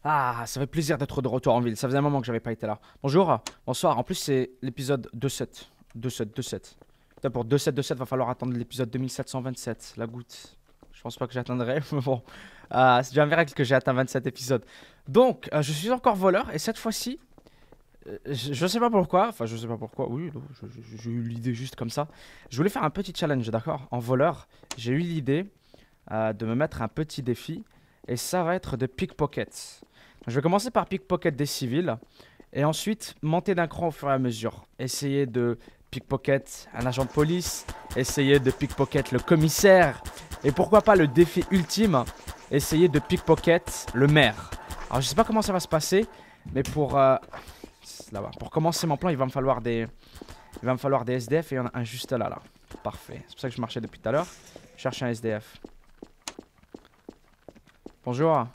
Ah, ça fait plaisir d'être de retour en ville. Ça faisait un moment que j'avais pas été là. Bonjour, bonsoir. En plus, c'est l'épisode 27. 27, 27. Putain, pour 27, 27, va falloir attendre l'épisode 2727. La goutte. Je pense pas que j'atteindrai, mais bon. C'est déjà un miracle que j'ai atteint 27 épisodes. Donc, je suis encore voleur et cette fois-ci, je sais pas pourquoi. Enfin, je sais pas pourquoi. Oui, non, j'ai eu l'idée juste comme ça. Je voulais faire un petit challenge, d'accord? En voleur, j'ai eu l'idée de me mettre un petit défi et ça va être de pickpocket. Je vais commencer par pickpocket des civils et ensuite monter d'un cran au fur et à mesure. Essayer de pickpocket un agent de police, essayer de pickpocket le commissaire et pourquoi pas le défi ultime, essayer de pickpocket le maire. Alors je sais pas comment ça va se passer, mais là-bas, pour commencer mon plan, il va me falloir des SDF et il y en a un juste là. Parfait. C'est pour ça que je marchais depuis tout à l'heure. Je cherche un SDF. Bonjour.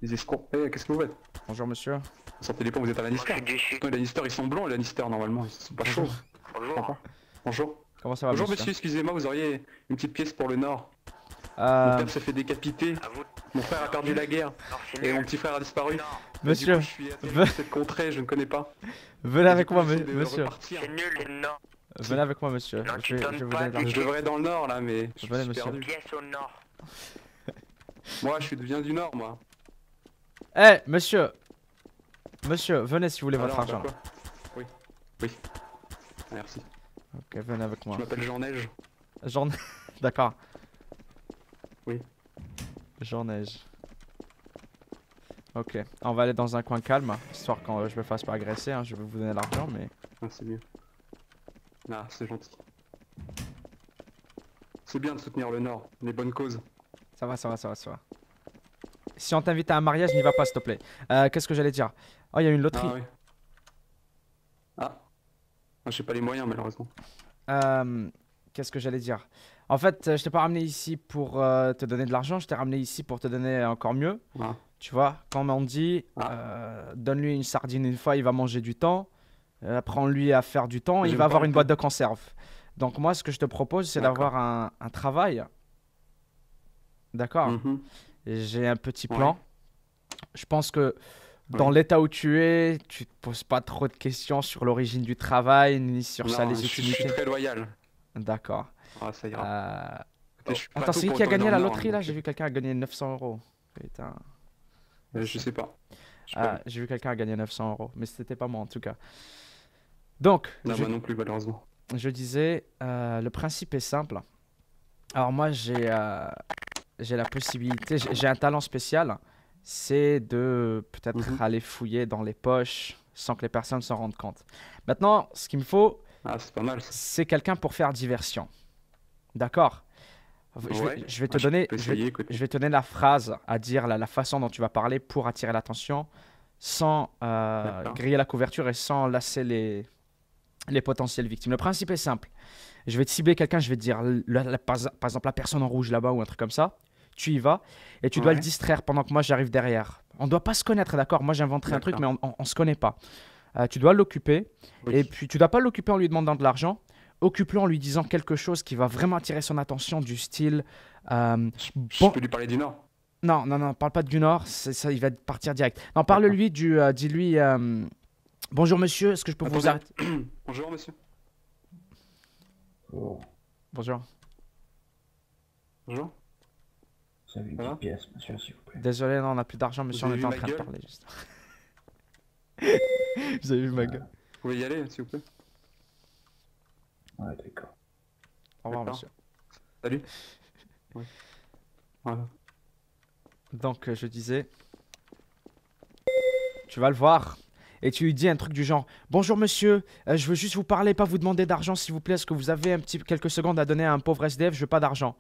Les escrocs. Eh, qu'est-ce que vous faites? Bonjour monsieur. Sortez les ponts, vous êtes à Lannister. Non, les Lannister ils sont blancs, les Lannister normalement, ils sont pas chauds. Bonjour. Bonjour. Comment ça va Bonjour monsieur? monsieur, excusez-moi, vous auriez une petite pièce pour le Nord. Mon Euh, père se fait décapiter, À vous. mon frère a perdu la guerre, Non, c'est et nul. mon petit frère a disparu. Non, Monsieur, Du coup, je suis atterri dans cette contrée, je ne connais pas. venez Et avec du coup, moi j'essaie de monsieur. repartir. c'est nul. Non. Venez avec moi monsieur. Non, tu Je donnes vais vous pas donner de des l'argent. Je devrais être dans le Nord là, mais je Venez, suis monsieur. perdu. Pièce au nord. Moi, viens du Nord, moi. Eh monsieur. Monsieur, venez si vous voulez votre Alors, argent. quoi? Oui. Oui. Merci. Ok, venez avec moi. Je m'appelle Jean Neige. Jean... D'accord. Oui. Jean Neige. Ok, on va aller dans un coin calme, histoire quand je me fasse pas agresser, hein, je vais vous donner l'argent, mais... Ah, c'est mieux. Ah, c'est gentil. C'est bien de soutenir le Nord, les bonnes causes. Ça va, ça va, ça va, ça va. Si on t'invite à un mariage, n'y va pas s'il te plaît. Qu'est-ce que j'allais dire? Oh, il y a une loterie. Ah oui. Ah, j'ai pas les moyens malheureusement. Qu'est-ce que j'allais dire? En fait, je t'ai pas ramené ici pour te donner de l'argent, je t'ai ramené ici pour te donner encore mieux. Ah. Tu vois, quand on dit donne-lui une sardine une fois, il va manger du temps. Apprends-lui à faire du temps, il J'aime va pas avoir le une temps. boîte de conserve. Donc moi, ce que je te propose, c'est D'accord. d'avoir un travail. D'accord? Mhm. Et j'ai un petit Ouais. plan. Je pense que dans Ouais. l'état où tu es, tu te poses pas trop de questions sur l'origine du travail, ni sur sa Non, je suis légitimité. très loyal. D'accord. Ah, ça ira. Euh, Écoutez, je suis pas Attends, tout c'est qui pour qui a retourner gagné dans la le Nord, loterie là? donc, J'ai vu quelqu'un a gagné 900 euros. Putain. je sais pas. Je sais pas. J'ai vu quelqu'un a gagné 900 euros. Mais c'était pas moi en tout cas. Donc, Non, moi non plus malheureusement. je disais, le principe est simple. Alors moi, j'ai la possibilité, j'ai un talent spécial. C'est de peut-être Mhm. aller fouiller dans les poches sans que les personnes s'en rendent compte. Maintenant, ce qu'il me faut, Ah, c'est pas mal ça. c'est quelqu'un pour faire diversion. D'accord? Ouais. Je vais te Ah, donner, peux essayer, écoute. je vais te donner la phrase à dire, la façon dont tu vas parler pour attirer l'attention, sans D'accord. griller la couverture et sans lasser les potentielles victimes. Le principe est simple. Je vais te cibler quelqu'un, je vais te dire, par exemple, la personne en rouge là-bas ou un truc comme ça. Tu y vas et tu dois le Ouais. distraire pendant que moi j'arrive derrière. On ne doit pas se connaître, d'accord? Moi j'inventerai un truc, mais D'accord. on se connaît pas. Tu dois l'occuper Oui. et puis tu dois pas l'occuper en lui demandant de l'argent. Occupe-le en lui disant quelque chose qui va vraiment attirer son attention, du style. Je Bon, peux lui parler du Nord. non, non, non, parle pas du Nord, ça, il va partir direct. Non, parle-lui dis-lui, bonjour monsieur, est-ce que je peux vous Attendez. arrêter? Bonjour monsieur. Oh, Bonjour. Bonjour. vous avez une Ça va petite pièce, monsieur, s'il vous plaît. Désolé, non, on n'a plus d'argent, monsieur, on avez était en vu ma train de gueule parler juste. Vous avez vu ma gueule? Vous pouvez y aller s'il vous plaît. Ouais, d'accord. Au revoir, D'accord. monsieur. Salut. Ouais. Voilà. Donc, je disais, tu vas le voir et tu lui dis un truc du genre, bonjour monsieur, je veux juste vous parler, pas vous demander d'argent, s'il vous plaît, est-ce que vous avez quelques secondes à donner à un pauvre SDF, je veux pas d'argent.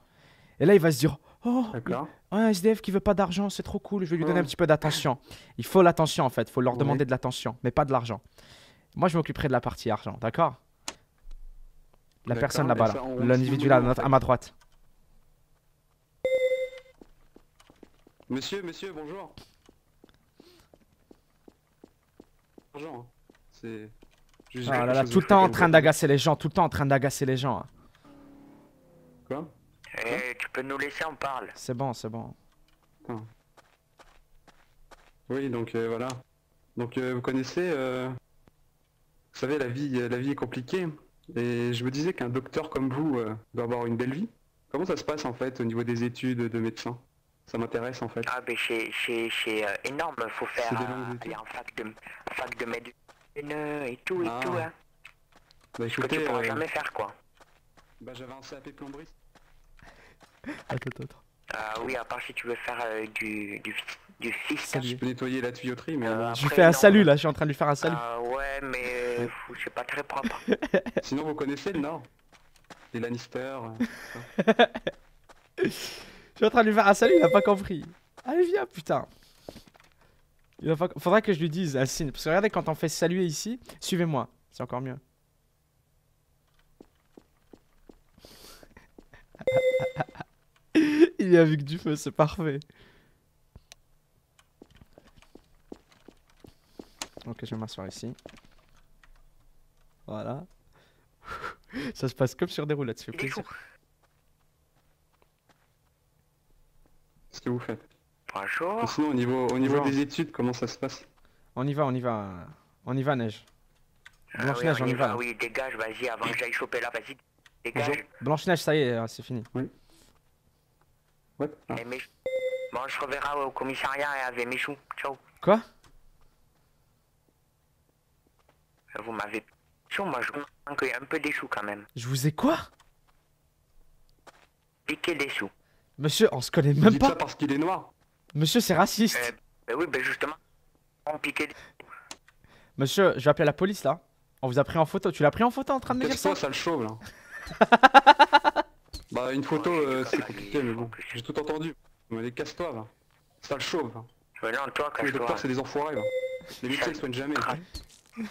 Et là, il va se dire, oh, D'accord. un SDF qui veut pas d'argent, c'est trop cool, je vais lui donner un Ouais. petit peu d'attention. Il faut l'attention en fait, il faut leur Ouais. demander de l'attention, mais pas de l'argent. Moi, je m'occuperai de la partie argent, d'accord? La D'accord, personne et là-bas, ça, là. on L'individu se là, dit où, en fait à ma droite. Monsieur, bonjour. Bonjour. Hein. C'est. Juste Ah quelque là là, chose tout où le je temps en peux train vous- d'agacer les gens, tout le temps en train d'agacer les gens, hein. Quoi? Eh, tu peux nous laisser, on parle. C'est bon, c'est bon. Attends. Oui, donc voilà. Donc vous connaissez, vous savez, la vie est compliquée. Et je me disais qu'un docteur comme vous doit avoir une belle vie. Comment ça se passe en fait au niveau des études de médecin? Ça m'intéresse en fait. Ah ben c'est énorme, faut faire C'est des longues études. aller en fac de médecine et tout Ah. hein. Bah Ce que écoutez, tu pourras jamais faire quoi. bah j'avais un CAP plomberie. Attends. Oui, à part si tu veux faire du fisc. Salut. Je peux nettoyer la tuyauterie, mais bon. Je lui Après, fais un non. salut là, je suis en train de lui faire un salut. Ouais, mais c'est pas très propre. Sinon vous connaissez le Nord? Les Lannister. Je suis en train de lui faire un salut, il a pas compris. Allez, viens, putain. Faudrait que je lui dise un signe. Parce que regardez, quand on fait saluer ici, suivez-moi. C'est encore mieux. Il est avec du feu, c'est parfait. Ok, je vais m'asseoir ici. Voilà. Ça se passe comme sur des roulettes, ça fait Il est fou. plaisir. Qu'est-ce que vous faites? Bonjour. Et sinon au niveau Bonjour. des études, comment ça se passe? On y va, on y va. On y va, Neige. Blanche-Neige, on y va. Oui, dégage, vas-y, avant que j'aille choper là, vas-y. Dégage. Blanche-Neige, ça y est, c'est fini. Ouais. Ah. Et Michou. Bon, on se reverra au commissariat et avec Michou. Ciao. Quoi? Vous m'avez... Michou, moi je manque un peu des sous quand même. Je vous ai quoi? Piquer des sous. Monsieur, on se connaît Vous même dites pas. ça parce qu'il est noir? Monsieur, c'est raciste. Oui, ben justement. On piquait des... Monsieur, je vais appeler la police là. On vous a pris en photo. Tu l'as pris en photo en train de me dire ça? Casse-toi, sale chauve là. Bah une photo c'est compliqué mais bon, j'ai tout entendu. Mais allez, casse-toi là. Sale chauve. Hein. Mais non, toi, Les docteurs cache-toi. c'est des enfoirés là. Les médecins ils soignent jamais.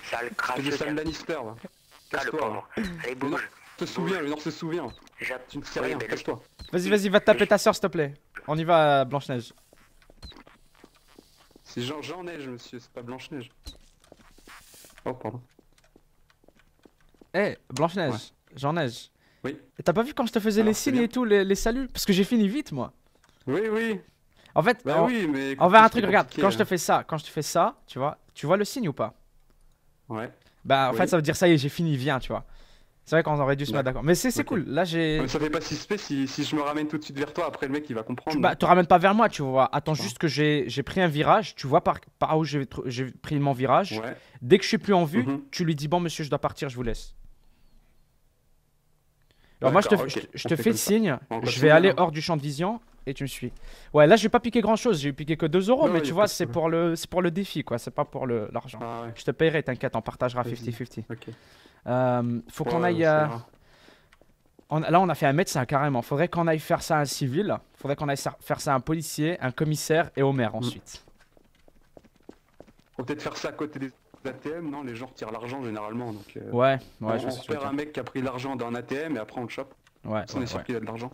Sale C'est crasse. des sales Lannister là. Ah, le Casse-toi là. pauvre. Allez, Le Nord bouge. se souvient, le Nord se souvient. Tu ne sais Oui, rien, mais casse-toi. Vas-y, va te taper ta soeur, s'il te plaît. On y va, Blanche-Neige. C'est Jean-Neige monsieur, c'est pas Blanche-Neige. Oh pardon. Eh, Blanche-Neige. Ouais. Jean-Neige. Oui. Et t'as pas vu quand je te faisais Alors, les c'est signes bien. et tout, les saluts? Parce que j'ai fini vite, moi. Oui. En fait, Bah oui, mais... on va un c'est truc, regarde. compliqué, Quand je te fais ça, tu vois le signe ou pas? Ouais. Bah, en Oui. fait, ça veut dire ça y est, j'ai fini, viens, tu vois. C'est vrai qu'on aurait dû se mettre d'accord. Mais c'est Ok. cool. Là, j'ai. Mais ça fait pas suspect si je me ramène tout de suite vers toi, après le mec il va comprendre. Bah, te ramène pas vers moi, tu vois. Attends Enfin. juste que j'ai pris un virage. Tu vois par où j'ai pris mon virage. Ouais. Dès que je suis plus en vue, Mhm. tu lui dis bon, monsieur, je dois partir, je vous laisse. Alors moi, je te, D'accord, ok. je On te fait fais comme ça. signe. On Je continue, vais aller hein. hors du champ de vision et tu me suis. Ouais, là, je vais pas piquer grand chose. J'ai piqué que 2 euros, Non, mais y tu a vois, pas de c'est pour le défi, quoi. C'est pas pour l'argent. Ah ouais, Je te paierai, t'inquiète, on partagera Vas-y. 50-50. ok. Faut qu'on Ouais, aille. ça ira. Là, on a fait un médecin carrément. Faudrait qu'on aille faire ça à un civil. Faudrait qu'on aille faire ça à un policier, un commissaire et au maire ensuite. Faut peut-être faire ça à côté des ATM, non? Les gens retirent l'argent généralement, donc... Ouais, on ouais, je vois ce que tu veux repère un dire. mec qui a pris l'argent d'un ATM et après on le chope. Ouais, On est ouais, sûr ouais. qu'il a de l'argent.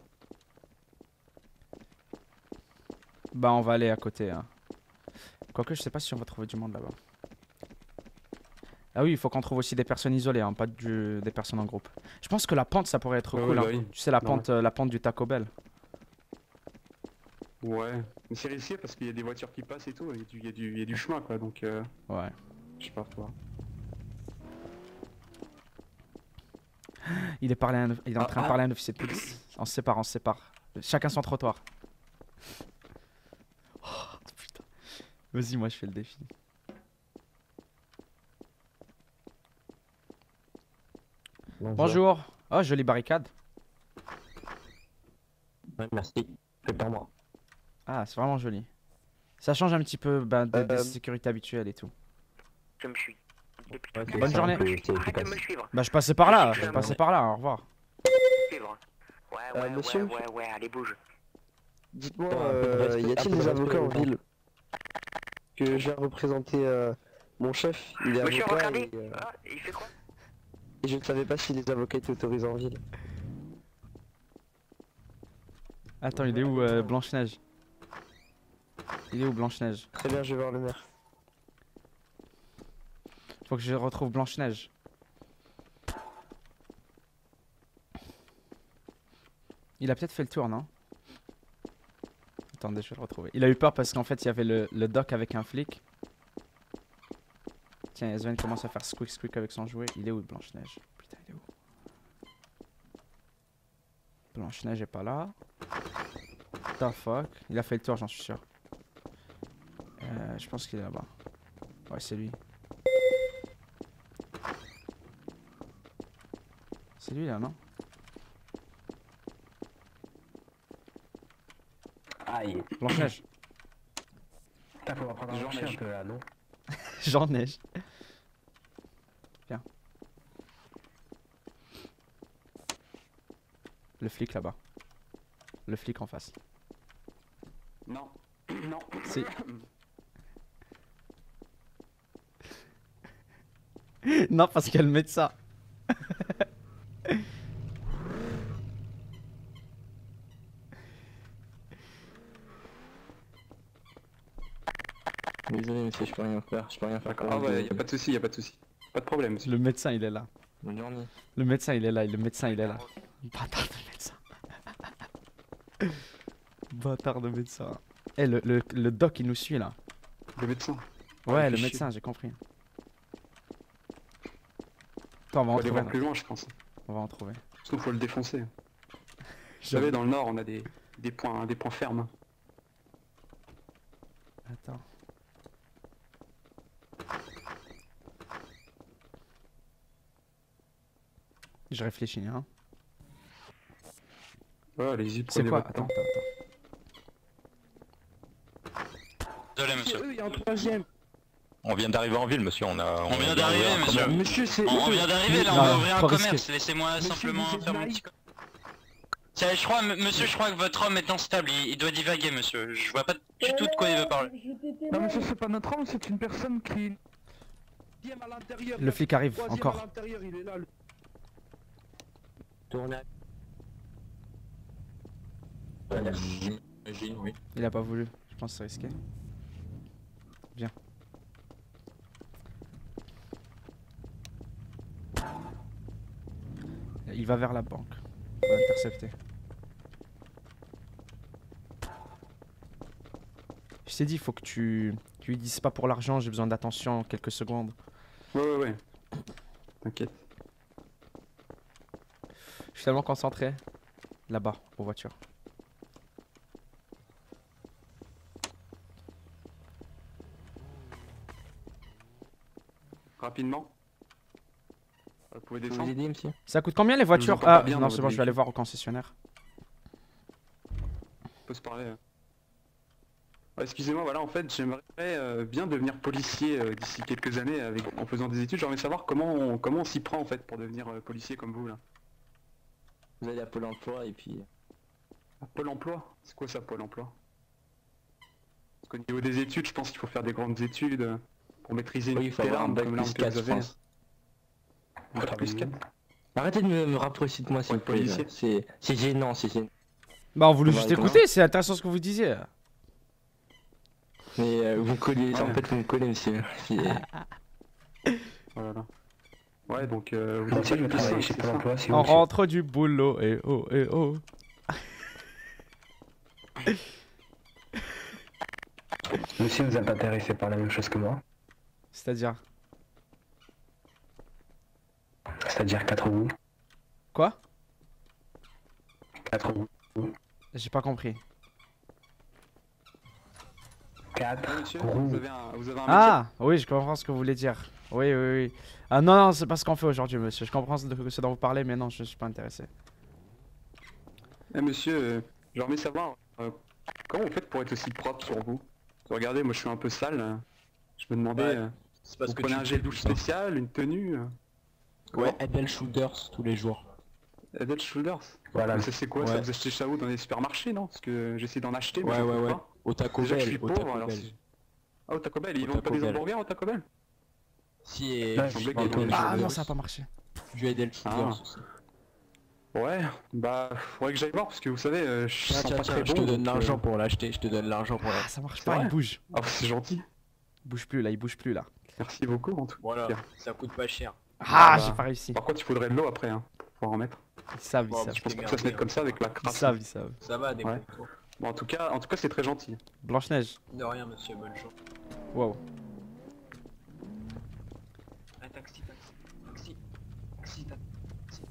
Bah, on va aller à côté. Hein. Quoique, je sais pas si on va trouver du monde là-bas. Ah oui, il faut qu'on trouve aussi des personnes isolées, hein, pas des personnes en groupe. Je pense que la pente, ça pourrait être Ouais, cool. ouais, Hein. bah oui. Tu sais, la pente du Taco Bell. Ouais. Mais c'est risqué parce qu'il y a des voitures qui passent et tout, il y a du chemin quoi, donc... Ouais. Je sais pas, toi. Il est en train de Ah. parler à un officier de police. On se sépare. Chacun son trottoir. Oh, putain. Vas-y, moi je fais le défi. Bonjour. Oh, jolie barricade. Ouais, merci. Prépare-moi. Ah, c'est vraiment joli. Ça change un petit peu des sécurités habituelles et tout. Je me suis... Ouais, Bonne c'est journée. simple et c'est Arrête de efficace. me suivre. Bah, je passais par là. Au revoir. Suivre. Ouais, monsieur ouais, allez, bouge. Dites-moi, un y peu de a-t-il respect, des un peu de avocats en respect, ville? Que j'ai représenté mon chef, il est Monsieur, avocat regardez. et, Ah, il fait quoi? et je ne savais pas si les avocats étaient autorisés en ville. Attends, il est où Blanche-Neige? Il est où Blanche-Neige? Très bien, je vais voir le maire. Faut que je retrouve Blanche-Neige. Il a peut-être fait le tour, non? Attendez, je vais le retrouver. Il a eu peur parce qu'en fait, il y avait le doc avec un flic. Tiens, Sven commence à faire squeak squeak avec son jouet. Il est où, Blanche-Neige? Putain, il est où? Blanche-Neige est pas là. The fuck? Il a fait le tour, j'en suis sûr. Je pense qu'il est là-bas. Ouais, c'est lui. C'est lui là, non? Aïe. Blanche-Neige. Putain, faut apprendre à marcher un peu là, non? Jean-Neige. Viens. Le flic là-bas. Le flic en face. Non. Non. Si. Non, parce qu'elle met ça. Désolé monsieur, je peux rien faire, je peux rien faire. D'accord. Ah ouais, y a pas de souci, y a pas de souci. Pas de problème, monsieur. Le médecin, il est là. Bonne journée. Le médecin, il est là. Le médecin, il est là. Bâtard de médecin. Bâtard de médecin. Eh, le doc, il nous suit là. Le médecin. Ouais, le fait médecin, j'ai compris. Attends, on va Faut en aller trouver. voir plus loin, je pense. On va en trouver. Sinon, faut le défoncer. Vous savez, dans le nord, on a des points fermes. Attends. Je réfléchis, hein. Ouais, allez-y, C'est prenez quoi? votre Attends, temps. attends. Désolé, monsieur. Il y a un troisième. On vient d'arriver en ville, monsieur. On vient d'arriver, monsieur. Monsieur, c'est. On vient d'arriver, là, on Non, va ouvrir un trop commerce. risqué. Laissez-moi Monsieur, simplement vous êtes faire mon naïf. petit Tiens, je crois, monsieur, je crois que votre homme est instable. Il doit divaguer, monsieur. Je vois pas du tout de quoi il veut parler. Non, monsieur, c'est pas notre homme, c'est une personne qui. Troisième à l'intérieur. Le flic arrive, Troisième encore. à l'intérieur, il est là. Tournez. J'imagine, oui. Il a pas voulu. Je pense que c'est risqué. Viens. Il va vers la banque. On va intercepter. Je t'ai dit, il faut que tu lui dises pas pour l'argent, j'ai besoin d'attention, quelques secondes. Ouais. T'inquiète. Je suis tellement concentré. Là-bas, aux voitures. Rapidement. Vous pouvez Je peux vous descendre. aider monsieur? Ça coûte combien les voitures? entends pas Ah bien non, dans c'est votre bon, je vais aller véhicule. voir au concessionnaire. On peut se parler. Ouais, excusez-moi, voilà, en fait, j'aimerais bien devenir policier d'ici quelques années en faisant des études. J'aimerais savoir comment on s'y prend en fait pour devenir policier comme vous là. Vous allez à Pôle emploi et puis... Ah, Pôle emploi? C'est quoi ça, Pôle emploi? Parce qu'au niveau des études, je pense qu'il faut faire des grandes études pour maîtriser Oui, il une faut avoir un arme bac comme l'arme plus que 4 vous je avez. pense. Un bac plus 4. Arrêtez de me rapprocher de moi s'il vous Pour plaît. être là. C'est gênant, c'est gênant. Bah, on voulait On va juste aller écouter, c'est intéressant ce que vous disiez. Mais vous me collez, Ouais. en fait vous me collez monsieur. Voilà. Ouais, donc vous Moi êtes aussi, je pas vais plus travailler simple, chez c'est Pôle ça? emploi si On vous rentre du boulot, et oh, et oh. Monsieur, vous êtes intéressé par la même chose que moi? C'est-à-dire? C'est-à-dire 4 roues. Quoi? 4 roues. J'ai pas compris. 4 Ouais, monsieur, roues. vous avez un métier? Ah, oui, je comprends ce que vous voulez dire. Oui, oui, oui. Ah non, non, c'est pas ce qu'on fait aujourd'hui, monsieur. Je comprends ce dont vous parlez, mais non, je suis pas intéressé. Eh monsieur, j'aimerais savoir comment vous faites pour être aussi propre sur vous? Regardez, moi je suis un peu sale. Je me demandais, Ouais, C'est parce vous que prenez tu un gel douche spécial, une tenue? Ouais, Edel Shooters tous les jours. Adult Shoulders? Voilà. Mais ça c'est quoi ça? Ouais. Vous achetez ça où? Dans les supermarchés, non? Parce que j'essaie d'en acheter, mais Ouais, je ouais, trouve ouais. pas. Au Taco Déjà que je Bell, suis au pauvre, Taco alors Bell. si... Ah, au Taco Bell, ils Au vendent pas Taco des Bell. hamburgers au Taco Bell? Si, et Ouais, je je suis pense Edel que- Ah non, Shooters. ça a pas marché. Du Edel Ah. Shooters aussi. Ouais, bah faudrait que j'aille voir parce que vous savez, je Tiens, sens tiens, pas tiens, très je bon. te donne donc, l'argent pour l'acheter, je te donne l'argent pour Ah, l'acheter. ça marche C'est pas, vrai il bouge. Ah, c'est gentil. Il bouge plus là, il bouge plus là. Merci beaucoup en tout Voilà, cas. ça coûte pas cher. Ah, bah. j'ai pas réussi. Par contre, il faudrait de l'eau après, hein, pour pouvoir en mettre. Ils savent, ils Bon, savent. Je pense que ça se met comme ça avec la Ils crasse. savent, ils savent. Ça va, des Ouais. fois. Bon, en tout cas, c'est très gentil. Blanche-Neige. De rien, monsieur, bonne chance. Wow. Un taxi, taxi,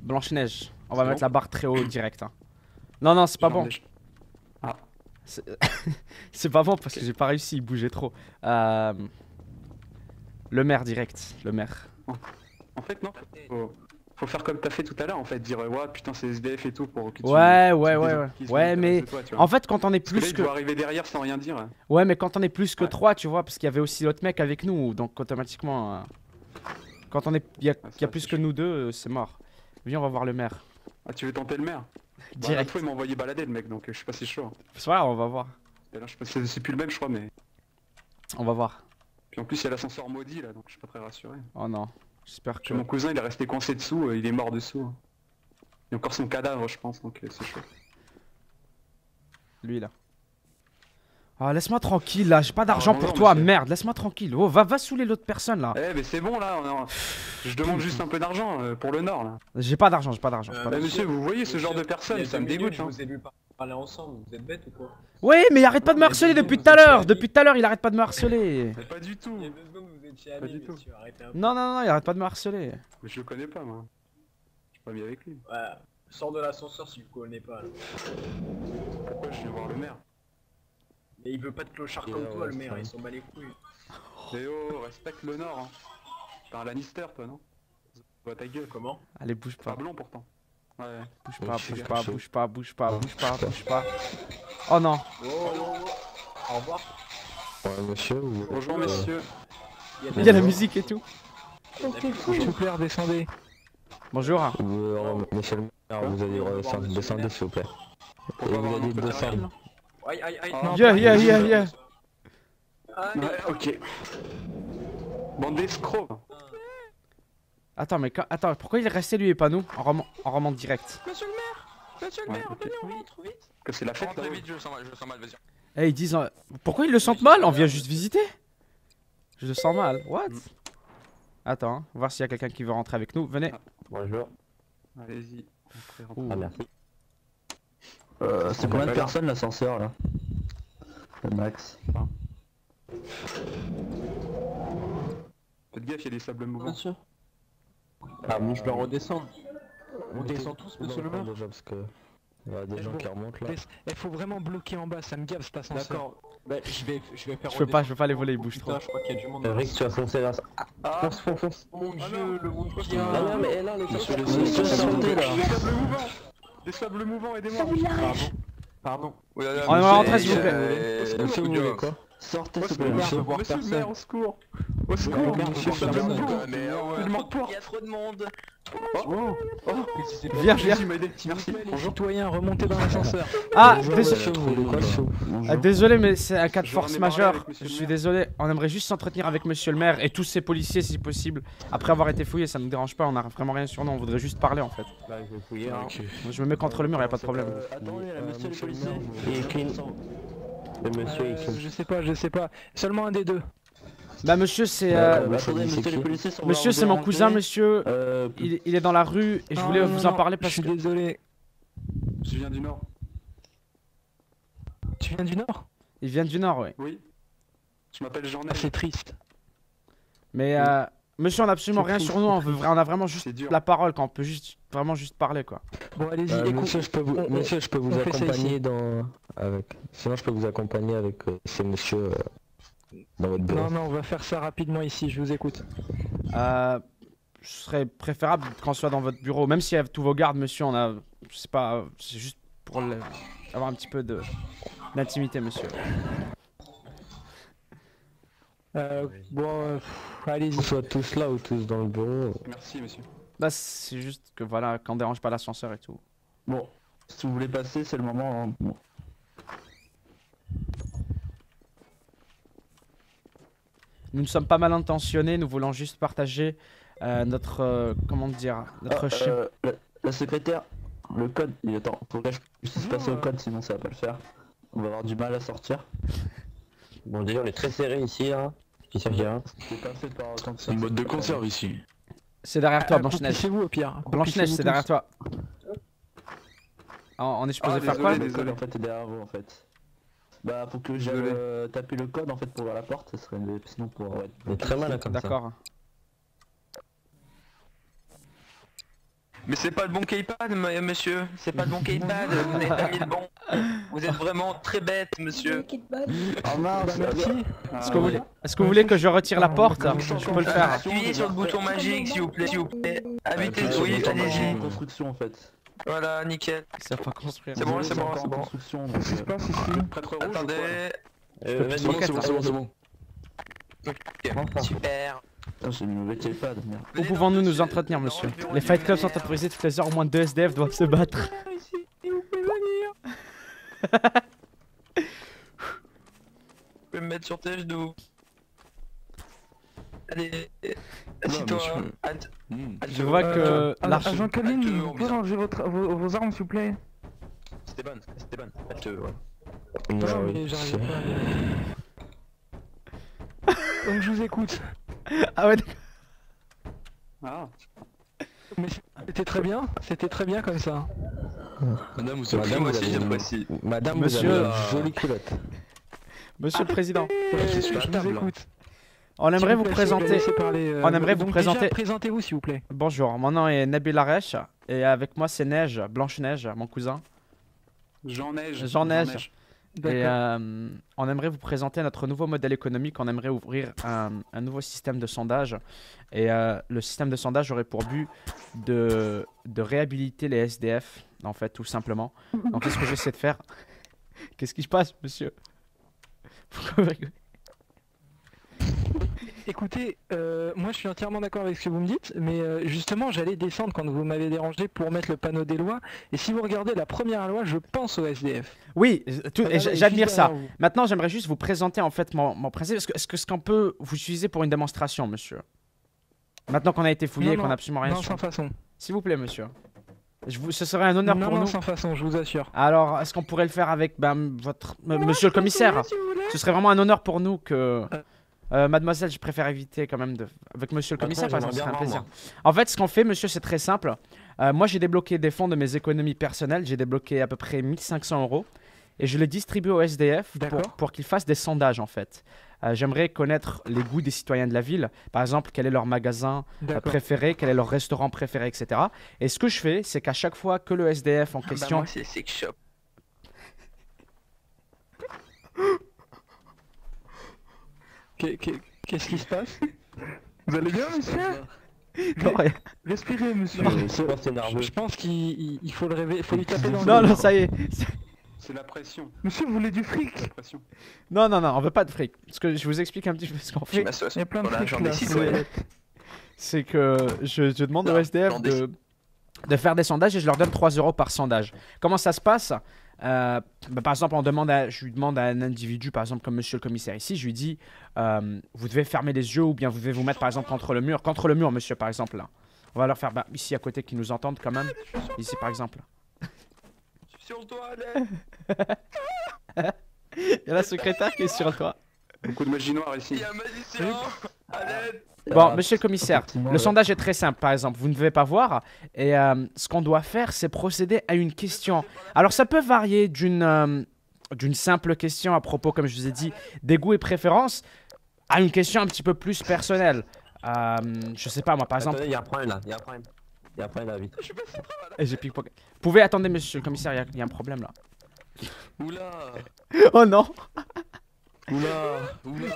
Blanche-Neige. On va C'est mettre bon la barre très haut direct. Hein. Non, non, c'est pas bon. Ah, C'est c'est pas bon parce que j'ai pas réussi, il bougeait trop. Le maire direct, le maire. en fait, non. Faut faire comme t'as fait tout à l'heure, en fait. Dire, ouais, putain, c'est SDF et tout pour que tu. Ouais, ouais, tu ouais, te ouais. dises, Ouais, mais de toi, tu vois. en fait, quand on est Parce que là, plus il que. doit arriver derrière sans rien dire. Ouais, mais quand on est plus que Ouais. 3, tu vois, parce qu'il y avait aussi l'autre mec avec nous, donc automatiquement. Quand on est. Il y a, Ouais, il y a ça, plus c'est que chaud. nous deux, c'est mort. Viens, on va voir le maire. Ah, tu veux tenter le maire? Bah, la Direct. fois, il m'a envoyé balader, le mec, donc je sais pas si c'est chaud. Hein. C'est vrai, on va voir. Et là, je sais pas si c'est plus le même, je crois, mais. On va voir. Puis en plus, il y a l'ascenseur maudit là, donc je suis pas très rassuré. Oh non. J'espère que. Chez mon cousin, il est resté coincé dessous, il est mort dessous. Hein. Il y a encore son cadavre, je pense, donc c'est chaud. Lui là. Ah, laisse-moi tranquille là, j'ai pas d'argent pour bonjour, toi, monsieur. merde, laisse-moi tranquille. Oh, va saouler l'autre personne là. Eh, mais c'est bon là, je demande juste un peu d'argent pour le Nord là. J'ai pas d'argent, j'ai pas d'argent. j'ai pas Eh, d'argent. monsieur, vous voyez ce genre de Il y personne, a ça 2 me dégoûte. minutes, je Hein. vous ai vu parler ensemble, vous êtes bête ou quoi? Ouais, mais arrête pas de me Non, mais harceler deux depuis secondes, tout à vous étiez l'heure. amis. Depuis tout à l'heure, il arrête pas de me harceler. Mais pas du tout. Il y a 2 secondes, vous étiez Pas amis, du tout. monsieur, arrêtez un peu. Non, non, non, il arrête pas de me harceler. Mais je le connais pas moi. Je suis pas mis avec lui. Ouais, sors de l'ascenseur si vous connaissez pas. Là. Pourquoi je vais voir le maire? Mais il veut pas de clochard comme toi, le maire, ils sont bat les couilles. Eh oh, respecte le Nord. Hein. T'es un Lannister toi, non? Vois ta gueule. Comment? Allez, bouge Pas pas. blond pourtant. Ouais. Bouge pas, je bouge sais pas, bien. bouge pas, bouge pas, bouge pas, bouge pas. Oh non. Au revoir. Ouais, monsieur, ou... Bonjour messieurs. Il y a la musique et tout. S'il vous plaît, redescendez. Bonjour. monsieur le maire, vous allez descendre s'il vous plaît. Pour Et pas vous avoir un allez entretien descendre. rapide, Aïe aïe aïe. Ah. Yeah, yeah, yeah, yeah. Aïe. Ouais, ok. Bande d'escrocs. Attends, mais attends, pourquoi il est resté lui et pas nous en remonte direct? Ouais, ok. Que c'est la fête là. je sens mal, vas-y. Eh, ils disent. Pourquoi ils le sentent mal? On vient juste visiter. Je le sens mal. What? Attends, hein, voir s'il y a quelqu'un qui veut rentrer avec nous. Venez. Bonjour. Allez-y. Ouh. Ah, merci. C'est combien de personnes l'ascenseur là? Le max. Faites gaffe, il y a des sables mouvants. Monsieur. Ah, moi Je dois redescendre. On descend tous, monsieur le maire. Déjà parce que il y a des gens qui remontent là. Il faut vraiment bloquer en bas, ça me gave cet ascenseur. D'accord. Bah, je vais faire Je peux pas les voler, ils bougent trop. Putain, je crois qu'il y a du monde. Eric, tu as foncé là. Ah, Fonce. Mon dieu, le monde qui Ah non, mais là, les Monsieur le monsieur, sortez là. des sables mouvants. Des sables mouvants, aidez-moi. Pardon. On aimerait rentrer s'il vous plaît. Monsieur, vous voulez quoi? Sortez s'il vous plaît, monsieur. Monsieur le maire, au secours. Au secours. monsieur, Des sables personne. mouvants. Mais Il manque pas. y a trop de monde. Oh, Viens, viens. Jésus m'a aidé. Merci. Les citoyens, remontez dans l'ascenseur. Ah, Bonjour, désolé. monsieur, vous voulez quoi, monsieur? Désolé, mais c'est un cas de Je vais en force démarrer majeure. avec monsieur Je le suis maire. désolé. On aimerait juste s'entretenir avec monsieur le maire et tous ses policiers si possible. Après avoir été fouillé, ça nous dérange pas. On a vraiment rien sur nous. On voudrait juste parler en fait. Bah, je vais fouiller. Hein. Moi, je me mets contre le mur, y a pas de problème. Attendez, là, monsieur le policier. Il est clean. Le monsieur est clean. Je sais pas. Seulement un des deux. Bah, monsieur, c'est. Attendez, monsieur le policier, sans Monsieur, vouloir c'est vous mon cousin, déranger. monsieur. Il est dans la rue et je voulais vous en parler Je parce suis que. désolé. Je viens du Nord. Tu viens du Nord? Il vient du Nord, ouais. Oui. Je m'appelle Jean Ah, c'est triste. Mais monsieur, on a absolument rien sur nous. On a vraiment juste C'est dur. la parole quand on peut juste vraiment juste parler quoi. Bon, allez-y, écoute. Monsieur, je peux vous on fait ça accompagner ici. dans... avec... Sinon, je peux vous accompagner avec ces messieurs dans votre bureau. Non, on va faire ça rapidement ici, je vous écoute. Ce serait préférable qu'on soit dans votre bureau, même s'il y a tous vos gardes, monsieur. On a, c'est pas, c'est juste pour avoir un petit peu d'intimité, monsieur. Allez-y. Soit tous là ou tous dans le bureau. Merci monsieur. Bah, c'est juste que voilà, qu'on dérange pas l'ascenseur et tout. Bon, si vous voulez passer, c'est le moment. Hein. Bon. Nous ne sommes pas mal intentionnés. Nous voulons juste partager notre, comment dire, notre schéma. La secrétaire, le code, il est temps. Faut que je puisse passer au code, sinon ça va pas le faire. On va avoir du mal à sortir. Bon, déjà, on est très serré ici, hein. Qui s'agit, hein. C'est une boîte de conserve ici. C'est derrière toi, Blanche-Neige. C'est vous au pire. Blanche-Neige, c'est derrière toi. On est supposé faire quoi? désolé. En fait, est derrière vous, en fait. Bah faut que j'aille taper le code en fait pour ouvrir la porte, ça serait sinon pour... Ouais, Mais très mal comme ça. D'accord. Mais c'est pas le bon keypad, monsieur. C'est pas le bon keypad. Vous n'avez pas mis le bon. Vous êtes vraiment très bête, monsieur. Oh mince, merci. Est-ce que vous voulez que je retire la porte? Je peux le faire. Appuyez sur le bouton magique, s'il vous plaît. S'il vous plaît. Habitez, oui, allez-y. Construction en fait. Voilà, nickel. Ça va pas construire. C'est bon, c'est bon, c'est bon. Construction, donc, Qu'est-ce qui se passe ici? Prêtre rouge ou quoi? Attendez. C'est bon, c'est bon. Ok, super. Putain, j'ai mis le mauvais keypad, merde. Où pouvons-nous nous entretenir, monsieur? Les fight clubs sont autorisés toutes les heures, au moins 2 SDF doivent se battre. Vous pouvez me mettre sur tes genoux. Allez, assis-toi. Je vois que l'arche... Agent Colline, vous pouvez ranger vos armes, s'il vous plaît? Esteban, ouais. Non, mais j'arrive pas. Donc je vous écoute. Ah ouais, Ah. Mais c'était très bien comme ça. Madame, vous avez Moi aussi, j'apprécie. Madame, Monsieur, vous avez une jolie culotte. Monsieur le Président, Je vous écoute. on aimerait vous présenter... On aimerait vous présenter... Présentez-vous s'il vous plaît. Bonjour, mon nom est Nabil Aresh et avec moi c'est Neige, Blanche-Neige, mon cousin. Jean-Neige. Jean-Neige. Et on aimerait vous présenter notre nouveau modèle économique. On aimerait ouvrir un nouveau système de sondage. Et le système de sondage aurait pour but de réhabiliter les SDF, en fait, tout simplement. Donc, qu'est-ce que j'essaie de faire? Qu'est-ce qui se passe, monsieur? Pourquoi vous rigolez? Écoutez, moi je suis entièrement d'accord avec ce que vous me dites, mais justement j'allais descendre quand vous m'avez dérangé pour mettre le panneau des lois, et si vous regardez la première loi, je pense au SDF. Oui, et j'admire juste ça. derrière vous. Maintenant, j'aimerais juste vous présenter en fait mon principe. Est-ce qu'on peut vous utiliser pour une démonstration, monsieur? Maintenant qu'on a été fouillé et qu'on n'a absolument rien Non, sur... sans façon. S'il vous plaît, monsieur. Ce serait un honneur pour Non, nous. sans façon, je vous assure. Alors, est-ce qu'on pourrait le faire avec monsieur le commissaire? Ce serait vraiment un honneur pour nous que... mademoiselle, je préfère éviter quand même avec monsieur le commissaire, par exemple, ce serait un plaisir. En fait, ce qu'on fait, monsieur, c'est très simple. Moi, j'ai débloqué des fonds de mes économies personnelles. J'ai débloqué à peu près 1500 € et je les distribue au SDF pour qu'ils fassent des sondages, en fait. J'aimerais connaître les goûts des citoyens de la ville. Par exemple, quel est leur magasin préféré, quel est leur restaurant préféré, etc. Et ce que je fais, c'est qu'à chaque fois que le SDF en question... Moi, c'est Sex Shop. Qu'est-ce qui se passe? Vous allez bien, monsieur? Non, rien. Respirez, monsieur. Je pense qu'il faut le réveiller, faut lui taper dans le Non, dos. non, ça y est. C'est la pression. Monsieur, vous voulez du fric? La pression. Non, non, non, on veut pas de fric. Parce que je vous explique un petit peu ce qu'on fait. Il y a plein de fric là. C'est que je demande au SDF de faire des sondages et je leur donne 3 € par sondage. Comment ça se passe? Par exemple, je lui demande à un individu, par exemple comme monsieur le commissaire ici, je lui dis vous devez fermer les yeux ou bien vous devez vous mettre par exemple contre le mur, monsieur, par exemple là. On va leur faire ici à côté qu'ils nous entendent quand même, ici par exemple. Je suis sur toi, allez. Il y a la secrétaire qui est sur toi. Beaucoup de magie noire ici. Il y a un magicien. À l'aide. Bon, monsieur le commissaire, le sondage est très simple, par exemple, vous ne devez pas voir, et ce qu'on doit faire, c'est procéder à une question. Alors, ça peut varier d'une simple question à propos, comme je vous ai dit, des goûts et préférences, à une question un petit peu plus personnelle. Je sais pas, moi, par exemple... Attendez, il y a un problème là, il y a un problème là, vite. Et j'ai pickpocket. Vous pouvez attendre, monsieur le commissaire, il y a un problème là. Oula. Oh non. Oula.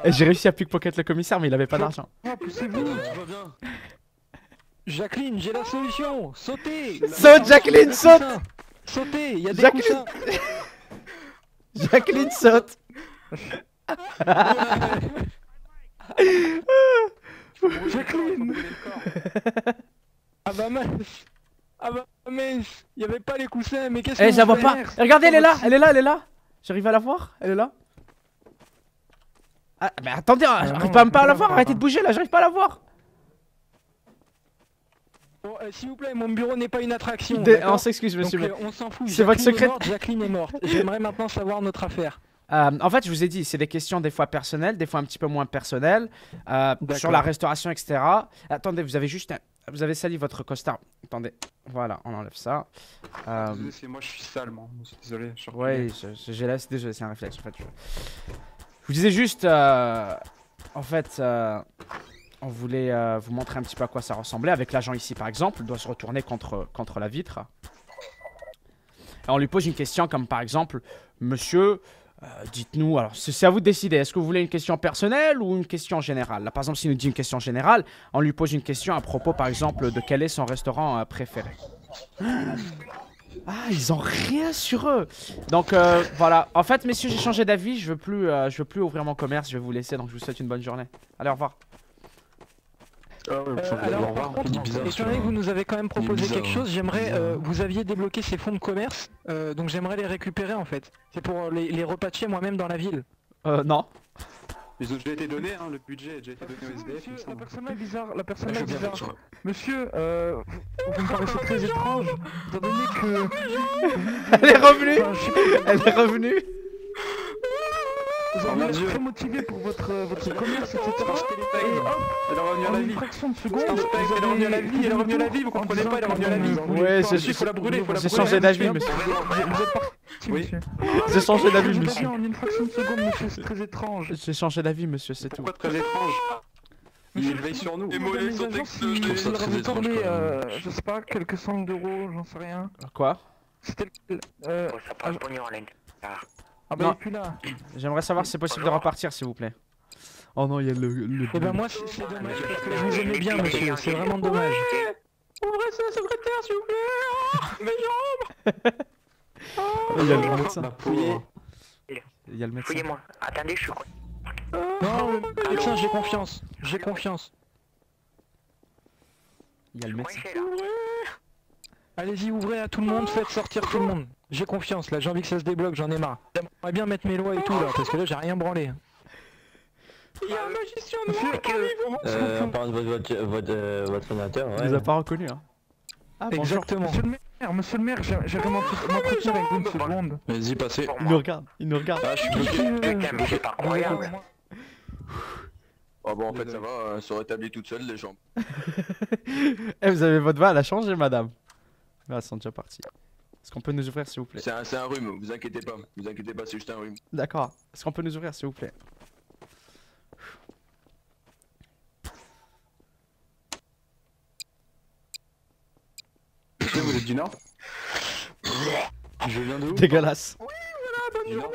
Et j'ai réussi à pickpocket le commissaire, mais il avait pas d'argent. Oh, poussez-vous. Tout va bien. Jacqueline, j'ai la solution. Sautez. Saute, Jacqueline, saute. Sautez, il y a des Jacqueline. coussins. Jacqueline saute. Jacqueline. Ah bah mince. Il y avait pas les coussins, mais qu'est-ce que Je la vois pas. Regardez, elle est là. J'arrive à la voir. Elle est là. Ah, mais attendez, j'arrive pas à la voir. Arrêtez de bouger là, j'arrive pas à la voir. Bon, s'il vous plaît, mon bureau n'est pas une attraction. On s'excuse, monsieur. Donc, on s'en fout. C'est votre secret. Jacqueline est morte. J'aimerais maintenant savoir notre affaire. En fait, je vous ai dit, c'est des questions des fois personnelles, des fois un petit peu moins personnelles, sur la restauration, etc. Attendez, vous avez sali votre costard. Attendez, voilà, on enlève ça. Désolé, c'est moi, je suis sale, moi. Désolé, je suis Ouais, j'ai laissé, désolé, c'est un réflexe en fait. Je vous disais juste, en fait, on voulait vous montrer un petit peu à quoi ça ressemblait. Avec l'agent ici par exemple, il doit se retourner contre la vitre. Et on lui pose une question comme par exemple, monsieur, dites-nous, alors c'est à vous de décider, est-ce que vous voulez une question personnelle ou une question générale? Là par exemple, s'il nous dit une question générale, on lui pose une question à propos par exemple de quel est son restaurant préféré. Ah, ils ont rien sur eux. Donc voilà, en fait messieurs, j'ai changé d'avis, je veux plus ouvrir mon commerce, je vais vous laisser, donc je vous souhaite une bonne journée. Allez, au revoir. Alors par contre, étant donné que vous nous avez quand même proposé quelque chose, j'aimerais, vous aviez débloqué ces fonds de commerce, donc j'aimerais les récupérer en fait. C'est pour les repatcher moi-même dans la ville. Non. Ils ont déjà été donnés, hein, le budget a déjà été donné au SDF. Monsieur, la personne est bizarre, la personne est bizarre. Monsieur, vous me paraissez très étrange, étant donné que... Elle est revenue. Elle est revenue. Vous avez l'air très motivé pour votre commerce, etc. Et hop, elle est revenue à la vie. une fraction de seconde, Elle est revenue à la vie, elle est revenue à la vie, vous comprenez pas, elle est revenue à la vie. Ouais, c'est il faut la brûler, il faut la j'ai brûler. changé d'avis, monsieur. Vous êtes parti, Oui. monsieur. J'ai changé d'avis, Je vous monsieur. dis en une fraction de seconde, monsieur, c'est très étrange. J'ai changé d'avis, monsieur, c'est tout. Pourquoi très étrange? Il veille sur nous. Les mollets sont Je trouve ça leur très avais étrange, parlé, quand même. je sais pas, quelques centaines d'euros, j'en sais rien. Quoi? C'était Oh, ça passe pognon en laine. Ah bah Non. il est plus là. J'aimerais savoir si c'est possible de repartir, s'il vous plaît. Oh non, il y a le... Eh ben moi c'est dommage parce que je vous aimais bien monsieur, c'est vraiment dommage. Ouvrez ça, secrétaire, s'il vous plaît. Il y a le médecin. Ma pauvre. Il y a le médecin. Fouillez-moi. Attendez, je suis quoi? Non, le médecin, j'ai confiance. J'ai confiance. Il y a le médecin. Coincé là. Allez-y, ouvrez à tout le monde, faites sortir tout le monde. J'ai confiance, là, j'ai envie que ça se débloque, j'en ai marre. J'aimerais bien mettre mes lois et tout là, parce que là j'ai rien branlé. Il y a un magicien Monsieur, noir qui arrive. Apparemment votre ordinateur, Il ouais. les a pas reconnus, hein. Ah, bonjour. exactement. Monsieur le maire, j'aimerais m'entretenir avec vous une seconde. Vas-y, passez. Il nous regarde, il nous regarde. Ah, je suis bloqué. Putain, mais c'est pas incroyable. Ah bon, en fait, ça va, se rétablit toute seule, les jambes. Eh, vous avez votre voix, elle a changé, madame. Ah, elles sont déjà parties. Est-ce qu'on peut nous ouvrir, s'il vous plaît? C'est un rhume, vous inquiétez pas. Vous inquiétez pas, c'est juste un rhume. D'accord. Est-ce qu'on peut nous ouvrir, s'il vous plaît? Vous êtes du Nord? Je viens de où? Dégueulasse. Du Nord?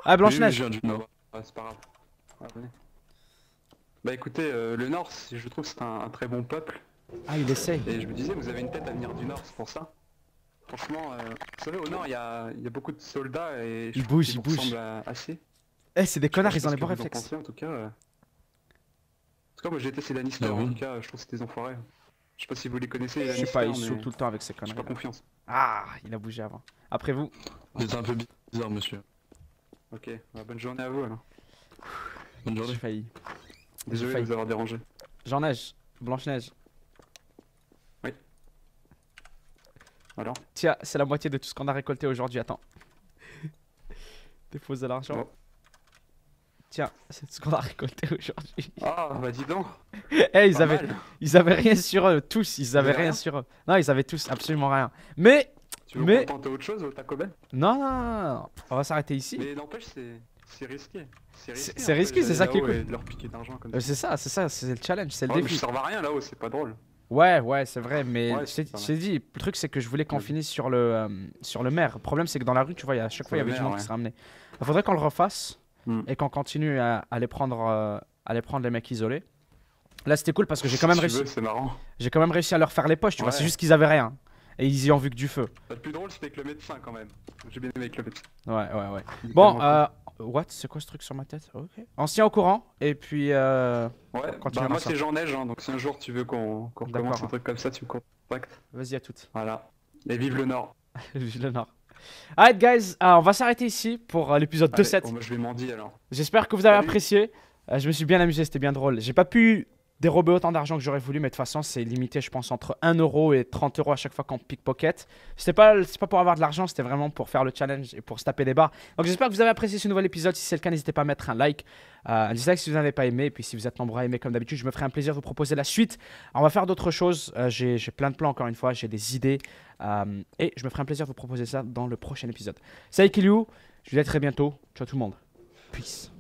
Ah, Oui, Blanche-Neige. je viens du Nord. Ouais, c'est pas grave. Ah, venez. Bah écoutez, le Nord, je trouve que c'est un très bon peuple. Ah, il essaye. Et je me disais, vous avez une tête à venir du Nord, c'est pour ça. Franchement, vous savez, au Nord, il y a beaucoup de soldats et Ils trouve bougent, qu'ils ils vous bougent. ressemblent assez. Eh, c'est des connards, Je sais ils ont pas les ce bons que vous en réflexes. pensez, en tout cas. En tout cas, moi j'ai été chez Lannister, Ah en oui. tout cas, je trouve que c'est des enfoirés. Je sais pas si vous les connaissez, les Je sais Lannister, pas, il mais saoule tout le temps avec ses j'ai pas conneries. confiance. Ah, il a bougé avant. Après vous. Vous êtes un peu bizarre, monsieur. Ok, bah, bonne journée à vous alors. Bonne J'ai journée. failli. Désolé failli. de vous avoir dérangé. Jean-Neige. Blanche-Neige. Alors Tiens, c'est la moitié de tout ce qu'on a récolté aujourd'hui. Attends. Dépose de l'argent. Oh. Tiens, c'est tout ce qu'on a récolté aujourd'hui. Ah, bah dis donc. Eh, Pas mal. ils avaient rien sur eux. Tous, ils avaient avaient rien rien sur eux. Non, ils avaient tous absolument rien. Mais, Tu veux Mais- qu'on tente autre chose au Taco Bell? non, non, non, non. On va s'arrêter ici. Mais n'empêche, c'est risqué. C'est risqué, c'est ça qui est cool. Et de leur piquer d'argent comme ça. C'est ça, c'est le challenge, c'est le Ouais, mais défi. je serve à rien là-haut, c'est pas drôle. Ouais, c'est vrai, mais Ouais, je c'est t'ai pas je t'ai dit, le truc c'est que je voulais qu'on finisse sur le maire. Le problème c'est que dans la rue, tu vois, à chaque fois il y Sur le avait du monde maire, qui se ramenait. Il faudrait qu'on le refasse Hmm. et qu'on continue à aller prendre les mecs isolés. Là c'était cool parce que j'ai quand même Si tu réussi. veux, c'est marrant. J'ai quand même réussi à leur faire les poches, tu vois, Ouais. c'est juste qu'ils avaient rien. Et ils y ont vu que du feu. Le plus drôle, c'était avec le médecin quand même. J'ai bien aimé avec le médecin. Ouais. Il est Bon, tellement what? C'est quoi ce truc sur ma tête? Ok. On se tient au courant et puis Ouais, continuera bah moi ça. c'est Jean Neige, hein, donc si un jour tu veux qu'on recommence D'accord. un truc comme ça, tu me contactes. vas-y à toutes. Voilà. Et vive le Nord. Vive le Nord. Alright guys, on va s'arrêter ici pour l'épisode Allez, 2-7. bon, moi, je vais mendier alors. J'espère que vous avez Salut. apprécié. Je me suis bien amusé, c'était bien drôle. J'ai pas pu dérober autant d'argent que j'aurais voulu, mais de toute façon, c'est limité, je pense, entre 1 euro et 30 euros à chaque fois qu'on pickpocket. C'est pas pour avoir de l'argent, c'était vraiment pour faire le challenge et pour se taper des barres. Donc j'espère que vous avez apprécié ce nouvel épisode. Si c'est le cas, n'hésitez pas à mettre un like. Un dislike si vous n'avez pas aimé. Et puis si vous êtes nombreux à aimer comme d'habitude, je me ferai un plaisir de vous proposer la suite. Alors, on va faire d'autres choses. J'ai plein de plans encore une fois, j'ai des idées. Et je me ferai un plaisir de vous proposer ça dans le prochain épisode. Salut Kiliou, je vous dis à très bientôt. Ciao tout le monde. Peace.